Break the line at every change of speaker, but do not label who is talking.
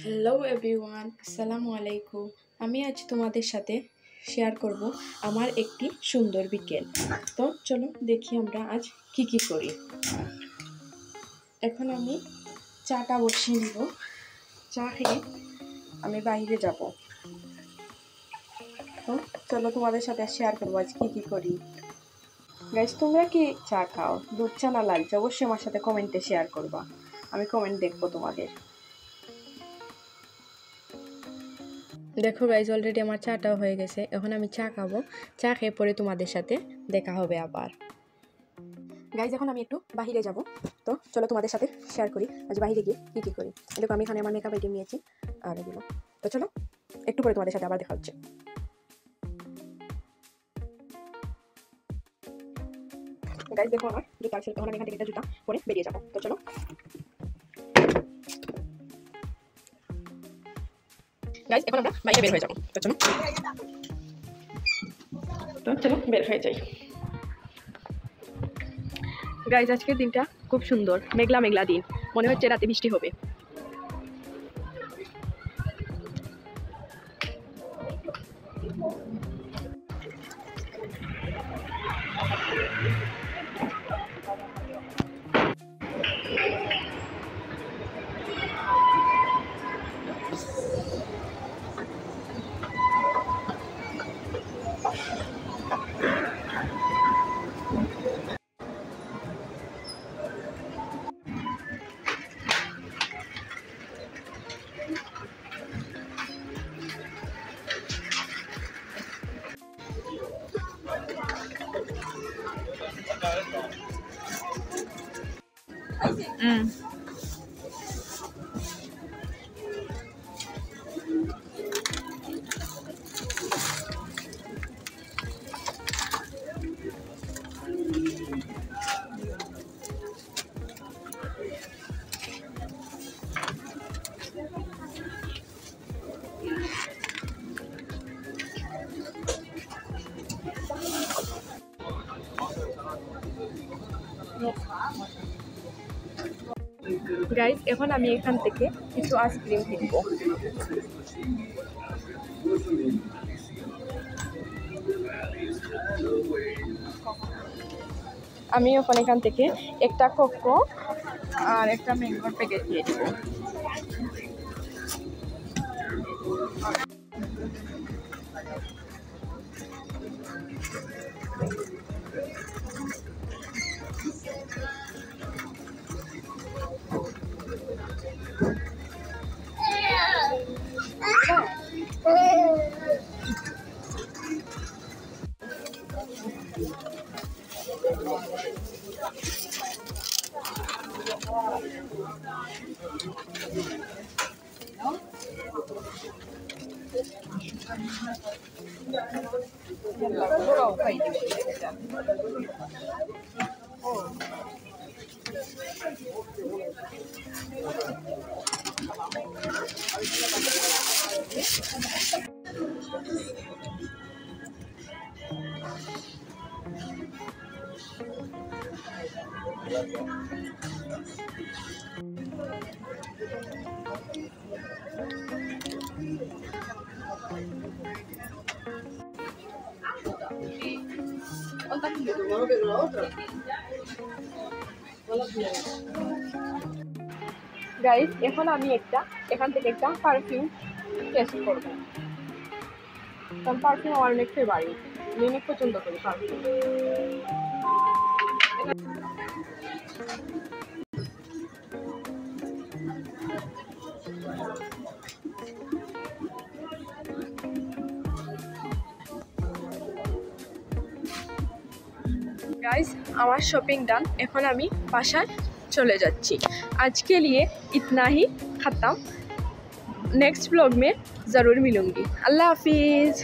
Hello everyone, আসসালামু আলাইকুম। আমি আজ তোমাদের সাথে শেয়ার করব আমার একটি সুন্দর বিকেল। তো চলো দেখি আমরা আজ কি কি করি। এখন আমি চাটা বসিয়ে নিব। চা খেয়ে আমি বাইরে যাব। তো চলো তোমাদের সাথে শেয়ার করবো আজ কি কি করি। গাইস, তোমরা কি চা খাও? দুধ চা না লাল চা? অবশ্যই আমার সাথে কমেন্টে শেয়ার করবা। আমি কমেন্ট দেখবো তোমাদের। দেখো গাইজ, অলরেডি আমার চাটাও হয়ে গেছে। এখন আমি চা খাবো। চা খেয়ে পরে তোমাদের সাথে দেখা হবে আবার। গাইজ, এখন আমি একটু বাহিরে যাব। তো চলো তোমাদের সাথে শেয়ার করি আজ বাহিরে গিয়ে কী কী করি। দেখো আমি এখানে আমার মেকআপ আইটেম নিয়েছি আর এগুলো। তো চলো একটু পরে তোমাদের সাথে আবার দেখা হচ্ছে। গাইজ দেখো আমার জুতা আছে, তখন আমি এখান থেকে একটা জুতা পরে বেরিয়ে যাবো। তো চলো গাইজ, এখন আমরা বাইরে বের হয়ে যাবো। তো চলো বের হয়ে যাই। গাইজ, আজকের দিনটা খুব সুন্দর, মেঘলা মেঘলা দিন। মনে হচ্ছে রাতে বৃষ্টি হবে। গাইজ, এখন আমি এখান থেকে কিছু আইসক্রিম কিনবো। আমি এখন এখান থেকে একটা কোকো আর একটা ম্যাঙ্গোর প্যাকেট দিয়ে দিব। গাইস, এখন আমি এখান থেকে একটা পারফিউম টেস্ট করবো। কারণ পারফিউম আমার অনেক ফেভারিট, আমি অনেক পছন্দ করি পারফিউম। गाइस, আমার শপিং ডান। এখন আমি বাসায় चले जाচ্ছি। आज के लिए इतना ही ख़त्म। नेक्स्ट व्लॉग में ज़रूर मिलूँगी। अल्लाह हाफिज़।